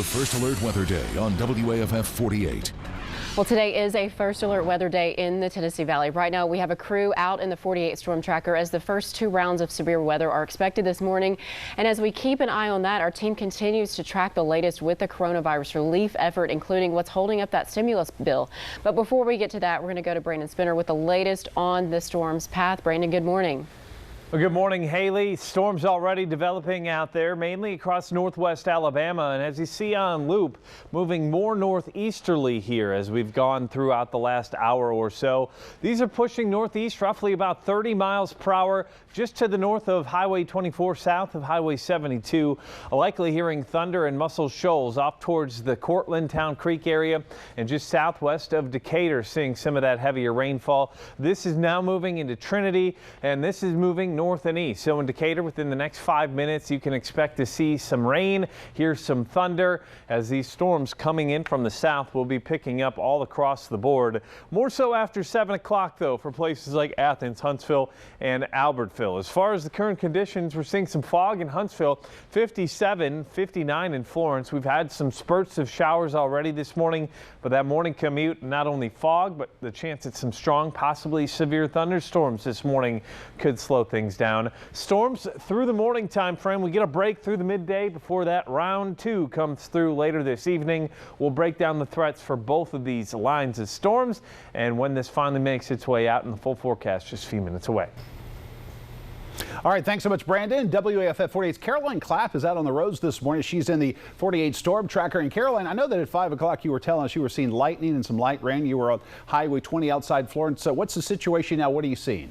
the First Alert Weather Day on WAFF 48. Well, today is a first alert weather day in the Tennessee Valley. Right now, we have a crew out in the 48 storm tracker as the first two rounds of severe weather are expected this morning. And as we keep an eye on that, our team continues to track the latest with the coronavirus relief effort, including what's holding up that stimulus bill. But before we get to that, we're going to go to Brandon Spinner with the latest on the storm's path. Brandon, good morning. Well, good morning, Haley. Storms already developing out there, mainly across northwest Alabama. And as you see on loop, moving more northeasterly here as we've gone throughout the last hour or so. These are pushing northeast roughly about 30 miles per hour just to the north of Highway 24, south of Highway 72. Likely hearing thunder in Muscle Shoals off towards the Cortland Town Creek area and just southwest of Decatur, seeing some of that heavier rainfall. This is now moving into Trinity, and this is moving north and east. So in Decatur, within the next 5 minutes, you can expect to see some rain, hear some thunder as these storms coming in from the south will be picking up all across the board. More so after 7 o'clock, though, for places like Athens, Huntsville, and Albertville. As far as the current conditions, we're seeing some fog in Huntsville, 57, 59 in Florence. We've had some spurts of showers already this morning, but that morning commute, not only fog, but the chance at some strong, possibly severe thunderstorms this morning could slow things down. Storms through the morning time frame. We get a break through the midday before that round two comes through later this evening. We'll break down the threats for both of these lines of storms and when this finally makes its way out in the full forecast just a few minutes away. All right, thanks so much, Brandon. WAFF 48's Caroline Clapp is out on the roads this morning. She's in the 48 storm tracker. And Caroline, I know that at 5 o'clock you were telling us you were seeing lightning and some light rain. You were on Highway 20 outside Florence. So what's the situation now? What are you seeing?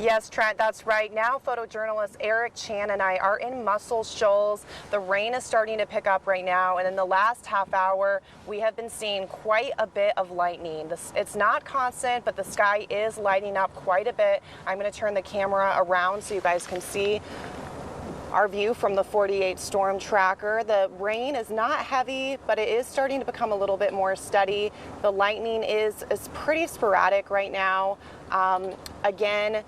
Yes, Trent, that's right. Now, photojournalist Eric Chan and I are in Muscle Shoals. The rain is starting to pick up right now, and in the last half hour, we have been seeing quite a bit of lightning. It's not constant, but the sky is lighting up quite a bit. I'm going to turn the camera around so you guys can see our view from the 48 storm tracker. The rain is not heavy, but it is starting to become a little bit more steady. The lightning is pretty sporadic right now. Again,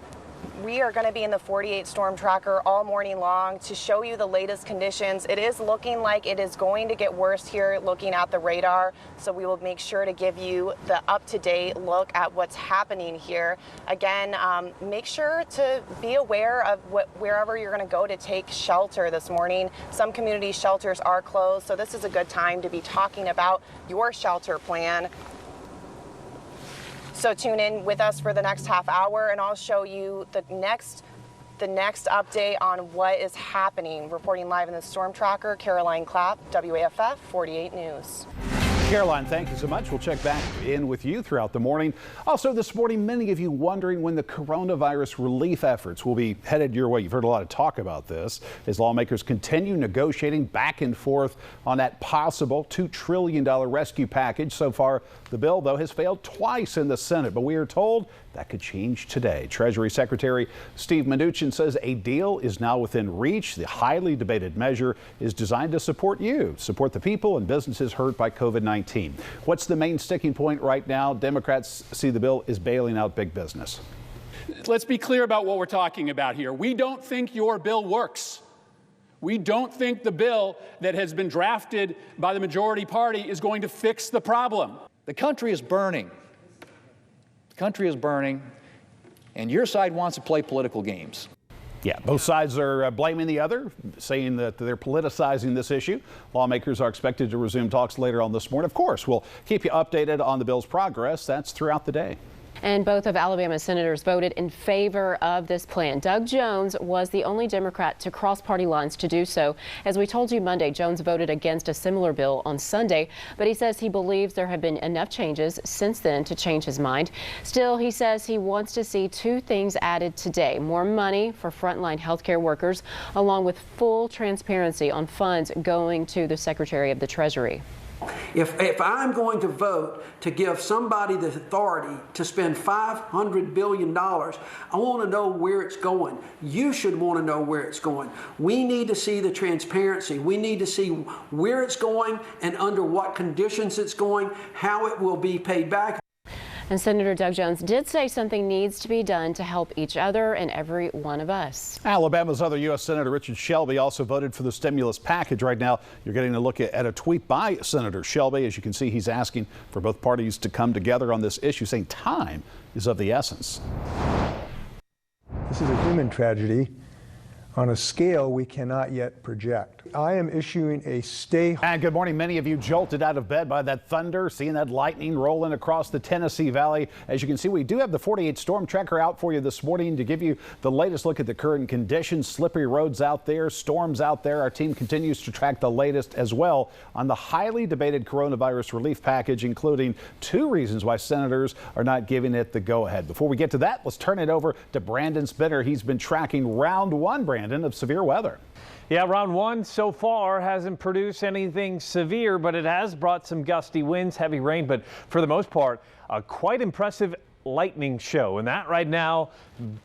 we are going to be in the 48 storm tracker all morning long to show you the latest conditions. It is looking like it is going to get worse here looking at the radar, so we will make sure to give you the up-to-date look at what's happening here. Again, make sure to be aware of wherever you're going to go to take shelter this morning. Some community shelters are closed, so this is a good time to be talking about your shelter plan. So tune in with us for the next half hour, and I'll show you the next update on what is happening. Reporting live in the storm tracker, Caroline Clapp, WAFF 48 News. Caroline, thank you so much. We'll check back in with you throughout the morning. Also this morning, many of you wondering when the coronavirus relief efforts will be headed your way. You've heard a lot of talk about this as lawmakers continue negotiating back and forth on that possible $2 trillion rescue package. So far, the bill, though, has failed twice in the Senate, but we are told that could change today. Treasury Secretary Steve Mnuchin says a deal is now within reach. The highly debated measure is designed to support the people and businesses hurt by COVID-19. What's the main sticking point right now? Democrats see the bill is bailing out big business. Let's be clear about what we're talking about here. We don't think your bill works. We don't think the bill that has been drafted by the majority party is going to fix the problem. The country is burning. The country is burning, and your side wants to play political games. Yeah, both sides are blaming the other, saying that they're politicizing this issue. Lawmakers are expected to resume talks later on this morning. Of course, we'll keep you updated on the bill's progress. That's throughout the day. And both of Alabama's senators voted in favor of this plan. Doug Jones was the only Democrat to cross party lines to do so. As we told you Monday, Jones voted against a similar bill on Sunday, but he says he believes there have been enough changes since then to change his mind. Still, he says he wants to see two things added today: more money for frontline healthcare workers, along with full transparency on funds going to the Secretary of the Treasury. If I'm going to vote to give somebody the authority to spend $500 billion, I want to know where it's going. You should want to know where it's going. We need to see the transparency. We need to see where it's going and under what conditions it's going, how it will be paid back. And Senator Doug Jones did say something needs to be done to help each other and every one of us. Alabama's other U.S. Senator Richard Shelby also voted for the stimulus package. Right now, you're getting a look at a tweet by Senator Shelby. As you can see, he's asking for both parties to come together on this issue, saying time is of the essence. This is a human tragedy on a scale we cannot yet project. I am issuing a stay. And good morning. Many of you jolted out of bed by that thunder, seeing that lightning rolling across the Tennessee Valley. As you can see, we do have the 48 storm tracker out for you this morning to give you the latest look at the current conditions. Slippery roads out there, storms out there. Our team continues to track the latest as well on the highly debated coronavirus relief package, including 2 reasons why senators are not giving it the go-ahead. Before we get to that, let's turn it over to Brandon Spinner. He's been tracking round 1, Brandon, of severe weather. Yeah, round 1 so far hasn't produced anything severe, but it has brought some gusty winds, heavy rain, but for the most part, a quite impressive lightning show. And that right now,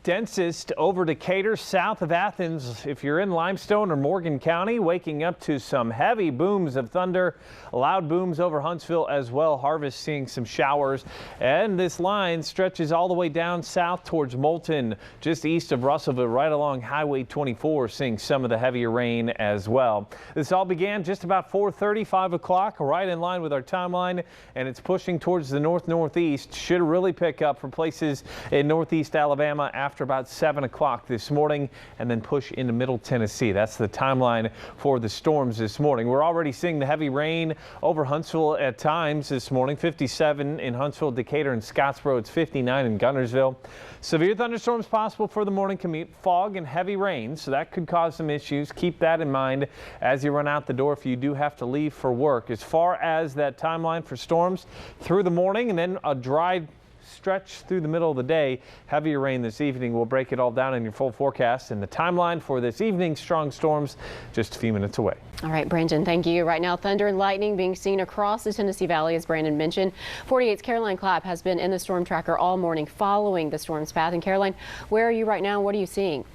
densest over Decatur, south of Athens. If you're in Limestone or Morgan County, waking up to some heavy booms of thunder, loud booms over Huntsville as well. Harvest seeing some showers. And this line stretches all the way down south towards Moulton, just east of Russellville, right along Highway 24, seeing some of the heavier rain as well. This all began just about 4:30, 5 o'clock, right in line with our timeline, and it's pushing towards the north-northeast. Should really pick up for places in northeast Alabama after about 7 o'clock this morning, and then push into middle Tennessee. That's the timeline for the storms this morning. We're already seeing the heavy rain over Huntsville at times this morning. 57 in Huntsville, Decatur, and Scottsboro. It's 59 in Guntersville. Severe thunderstorms possible for the morning commute. Fog and heavy rain, so that could cause some issues. Keep that in mind as you run out the door if you do have to leave for work. As far as that timeline for storms through the morning, and then a dry stretch through the middle of the day. Heavier rain this evening. We'll break it all down in your full forecast, and the timeline for this evening's strong storms just a few minutes away. All right, Brandon, thank you. Right now, thunder and lightning being seen across the Tennessee Valley, as Brandon mentioned. 48's Caroline Clapp has been in the storm tracker all morning following the storm's path. And Caroline, where are you right now? What are you seeing?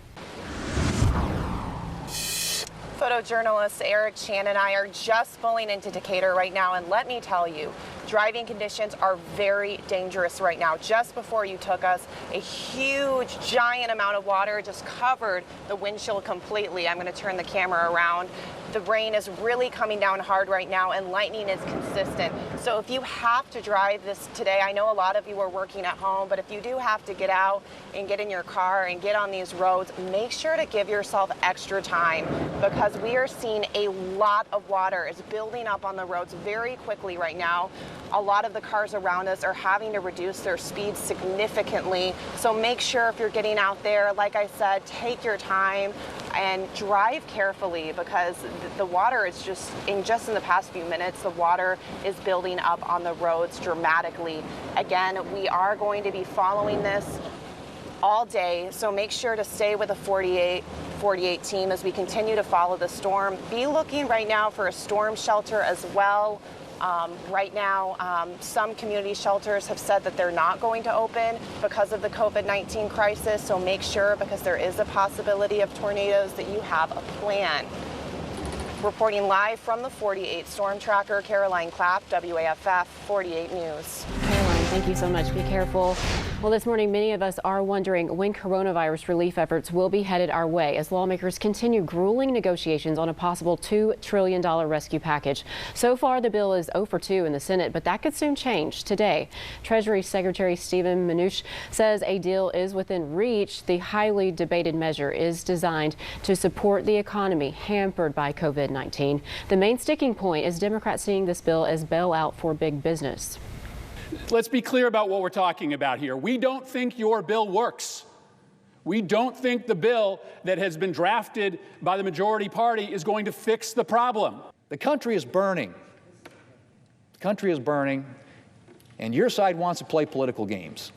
Photojournalist Eric Chan and I are just pulling into Decatur right now, and let me tell you, driving conditions are very dangerous right now. Just before you took us, a huge, giant amount of water just covered the windshield completely. I'm going to turn the camera around. The rain is really coming down hard right now, and lightning is consistent. So if you have to drive this today, I know a lot of you are working at home, but if you do have to get out and get in your car and get on these roads, make sure to give yourself extra time, because we are seeing a lot of water is building up on the roads very quickly right now. A lot of the cars around us are having to reduce their speed significantly. So make sure if you're getting out there, like I said, take your time and drive carefully, because the water is just in the past few minutes, the water is building up on the roads dramatically. Again, we are going to be following this all day, so make sure to stay with the 48 team as we continue to follow the storm. Be looking right now for a storm shelter as well. Right now, some community shelters have said that they're not going to open because of the COVID-19 crisis, so make sure, because there is a possibility of tornadoes, that you have a plan. Reporting live from the 48 Storm Tracker, Caroline Clapp, WAFF 48 News. Caroline, thank you so much. Be careful. Well, this morning, many of us are wondering when coronavirus relief efforts will be headed our way as lawmakers continue grueling negotiations on a possible $2 trillion rescue package. So far, the bill is 0 for 2 in the Senate, but that could soon change today. Treasury Secretary Steven Mnuchin says a deal is within reach. The highly debated measure is designed to support the economy hampered by COVID-19. The main sticking point is Democrats seeing this bill as bailout for big business. Let's be clear about what we're talking about here. We don't think your bill works. We don't think the bill that has been drafted by the majority party is going to fix the problem. The country is burning. The country is burning, and your side wants to play political games.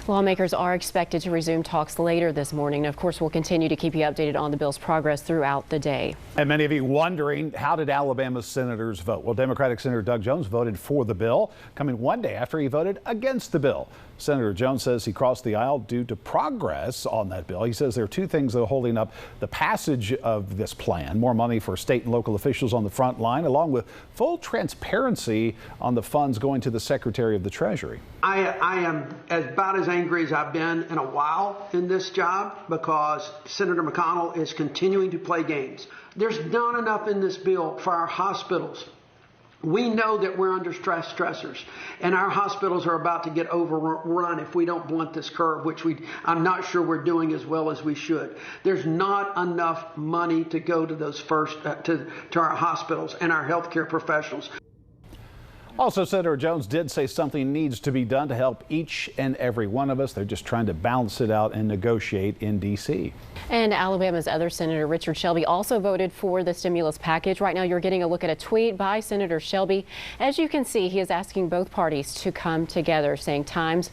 Lawmakers are expected to resume talks later this morning. Of course, we'll continue to keep you updated on the bill's progress throughout the day. And many of you wondering, how did Alabama's senators vote? Well, Democratic Senator Doug Jones voted for the bill, coming one day after he voted against the bill. Senator Jones says he crossed the aisle due to progress on that bill. He says there are two things that are holding up the passage of this plan: more money for state and local officials on the front line, along with full transparency on the funds going to the Secretary of the Treasury. I am about as angry as I've been in a while in this job because Senator McConnell is continuing to play games. There's not enough in this bill for our hospitals. We know that we're under stressors, and our hospitals are about to get overrun if we don't blunt this curve, which I'm not sure we're doing as well as we should. There's not enough money to go to those to our hospitals and our healthcare professionals. Also, Senator Jones did say something needs to be done to help each and every one of us. They're just trying to balance it out and negotiate in D.C. And Alabama's other Senator Richard Shelby also voted for the stimulus package. Right now, you're getting a look at a tweet by Senator Shelby. As you can see, he is asking both parties to come together, saying time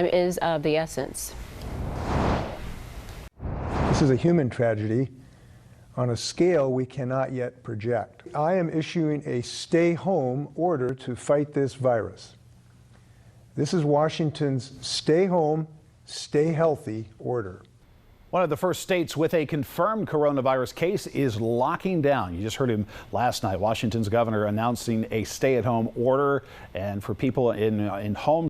is of the essence. This is a human tragedy on a scale we cannot yet project. I am issuing a stay-home order to fight this virus. This is Washington's stay home, stay healthy order. One of the first states with a confirmed coronavirus case is locking down. You just heard him last night. Washington's governor announcing a stay-at-home order, and for people in homes